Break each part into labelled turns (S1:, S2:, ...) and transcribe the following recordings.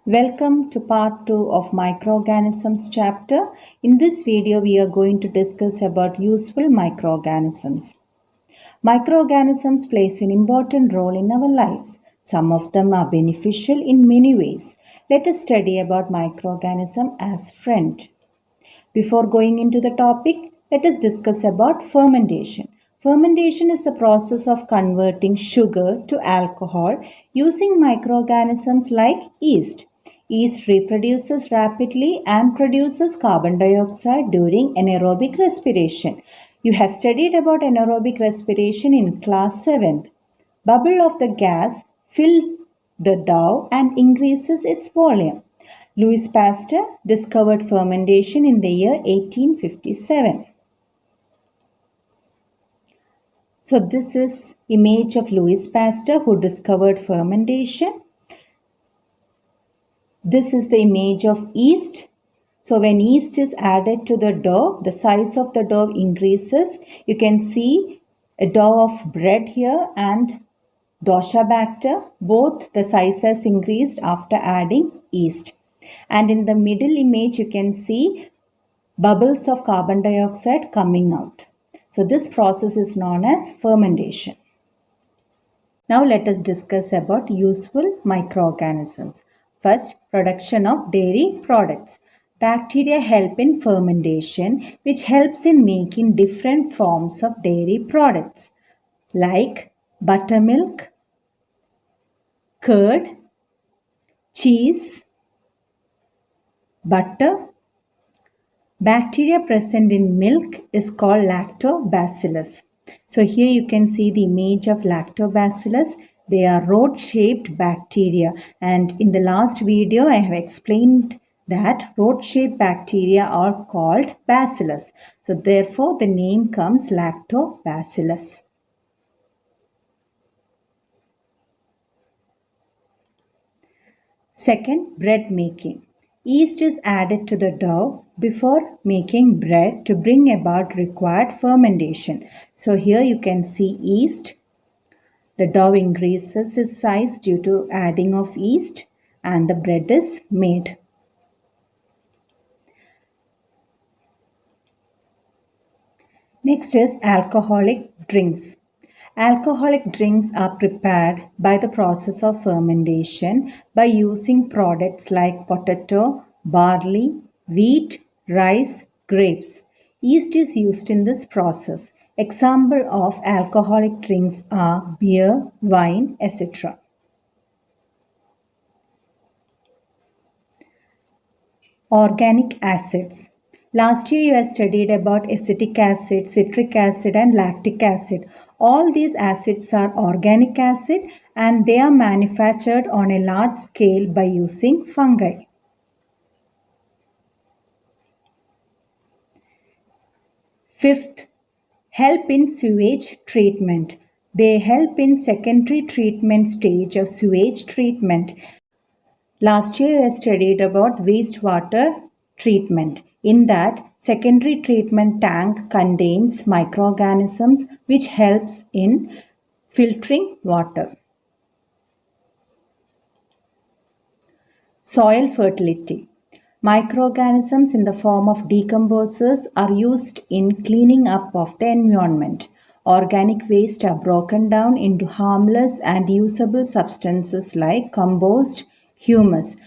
S1: Welcome to part 2 of microorganisms chapter. In this video we are going to discuss about useful microorganisms. Microorganisms plays an important role in our lives. Some of them are beneficial in many ways. Let us study about microorganism as friend. Before going into the topic, let us discuss about fermentation. Fermentation is the process of converting sugar to alcohol using microorganisms like yeast. Yeast reproduces rapidly and produces carbon dioxide during anaerobic respiration. You have studied about anaerobic respiration in class 7th. Bubble of the gas fill the dough and increases its volume. Louis Pasteur discovered fermentation in the year 1857. So this is image of Louis Pasteur who discovered fermentation. This is the image of yeast. So when yeast is added to the dough, the size of the dough increases. You can see a dough of bread here and dosha batter. Both the size has increased after adding yeast. And in the middle image, you can see bubbles of carbon dioxide coming out. So this process is known as fermentation. Now let us discuss about useful microorganisms. First, production of dairy products. Bacteria help in fermentation, which helps in making different forms of dairy products like buttermilk, curd, cheese, butter. Bacteria present in milk is called lactobacillus. So here you can see the image of lactobacillus. They are rod-shaped bacteria, and in the last video I have explained that rod-shaped bacteria are called bacillus. So therefore the name comes lactobacillus. Second, bread making. Yeast is added to the dough before making bread to bring about required fermentation. So here you can see yeast. The dough increases its size due to adding of yeast and the bread is made. Next is alcoholic drinks. Alcoholic drinks are prepared by the process of fermentation by using products like potato, barley, wheat, rice, grapes. Yeast is used in this process. Example of alcoholic drinks are beer, wine, etc. Organic acids. Last year you have studied about acetic acid, citric acid and lactic acid. All these acids are organic acid and they are manufactured on a large scale by using fungi. Fifth, help in sewage treatment. They help in secondary treatment stage of sewage treatment. Last year I studied about wastewater treatment. In that, secondary treatment tank contains microorganisms which helps in filtering water. Soil fertility. Microorganisms in the form of decomposers are used in cleaning up of the environment. Organic waste are broken down into harmless and usable substances like compost, humus.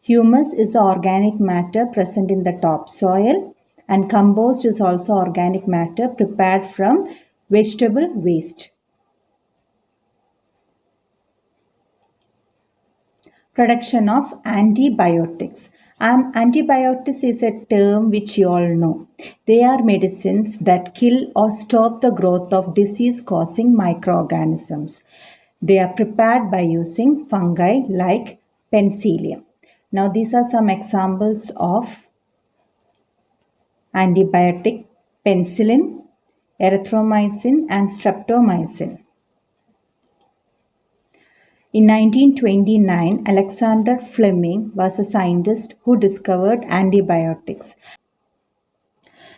S1: Humus is the organic matter present in the topsoil, and compost is also organic matter prepared from vegetable waste. Production of antibiotics. Antibiotics is a term which you all know. They are medicines that kill or stop the growth of disease-causing microorganisms. They are prepared by using fungi like penicillium. Now these are some examples of antibiotic: penicillin, erythromycin and streptomycin. In 1929, Alexander Fleming was a scientist who discovered antibiotics.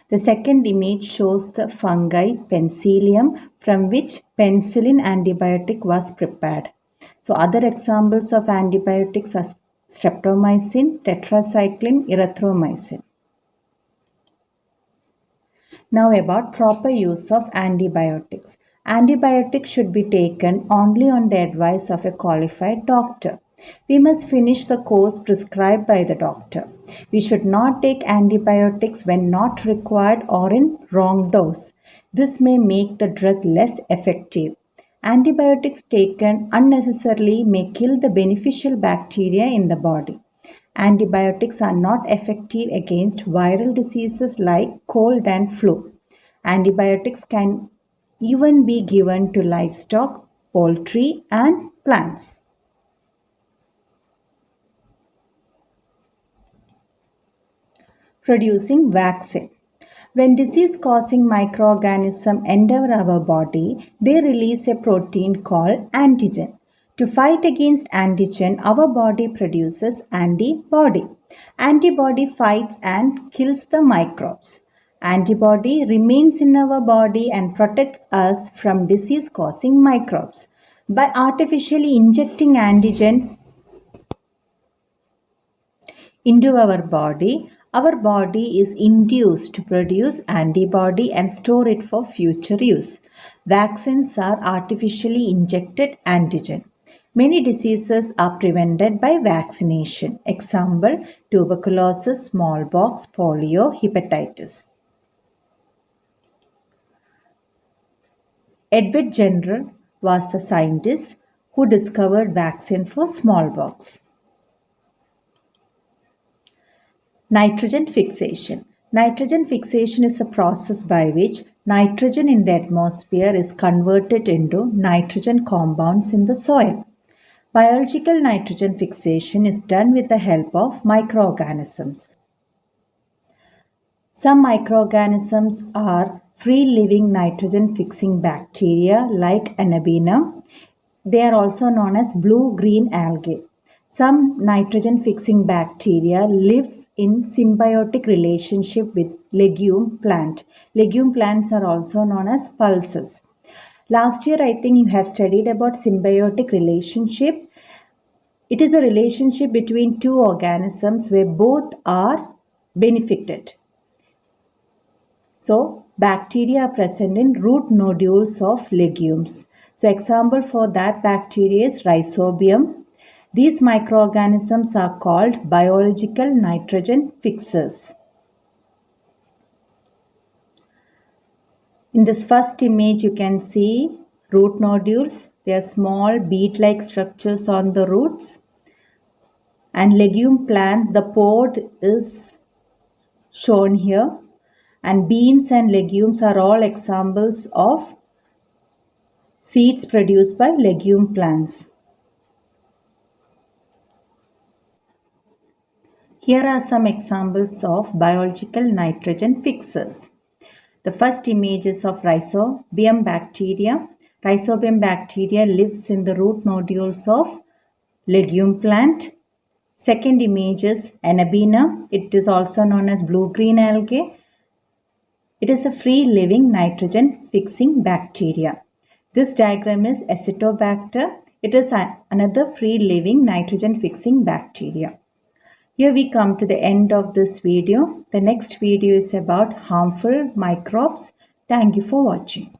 S1: The second image shows the fungi penicillium from which penicillin antibiotic was prepared. So other examples of antibiotics are streptomycin, tetracycline, erythromycin. Now about proper use of antibiotics. Antibiotics should be taken only on the advice of a qualified doctor. We must finish the course prescribed by the doctor. We should not take antibiotics when not required or in wrong dose. This may make the drug less effective. Antibiotics taken unnecessarily may kill the beneficial bacteria in the body. Antibiotics are not effective against viral diseases like cold and flu. Antibiotics can even be given to livestock, poultry, and plants. Producing vaccine. When disease-causing microorganisms enter our body, they release a protein called antigen. To fight against antigen, our body produces antibody. Antibody fights and kills the microbes. Antibody remains in our body and protects us from disease-causing microbes. By artificially injecting antigen into our body is induced to produce antibody and store it for future use. Vaccines are artificially injected antigen. Many diseases are prevented by vaccination. Example, tuberculosis, smallpox, polio, hepatitis. Edward Jenner was the scientist who discovered vaccine for smallpox. Nitrogen fixation. Nitrogen fixation is a process by which nitrogen in the atmosphere is converted into nitrogen compounds in the soil. Biological nitrogen fixation is done with the help of microorganisms. Some microorganisms are free-living nitrogen-fixing bacteria like Anabaena. They are also known as blue-green algae. Some nitrogen-fixing bacteria lives in symbiotic relationship with legume plant. Legume plants are also known as pulses. Last year, I think you have studied about symbiotic relationship. It is a relationship between two organisms where both are benefited. So, bacteria are present in root nodules of legumes. So, example for that bacteria is Rhizobium. These microorganisms are called biological nitrogen fixers. In this first image, you can see root nodules. They are small bead-like structures on the roots. And legume plants, the pod is shown here. And beans and legumes are all examples of seeds produced by legume plants. Here are some examples of biological nitrogen fixers. The first image is of Rhizobium bacteria. Rhizobium bacteria lives in the root nodules of legume plant. Second image is Anabaena. It is also known as blue-green algae. It is a free-living nitrogen-fixing bacteria. This diagram is Acetobacter. It is another free-living nitrogen-fixing bacteria. Here we come to the end of this video. The next video is about harmful microbes. Thank you for watching.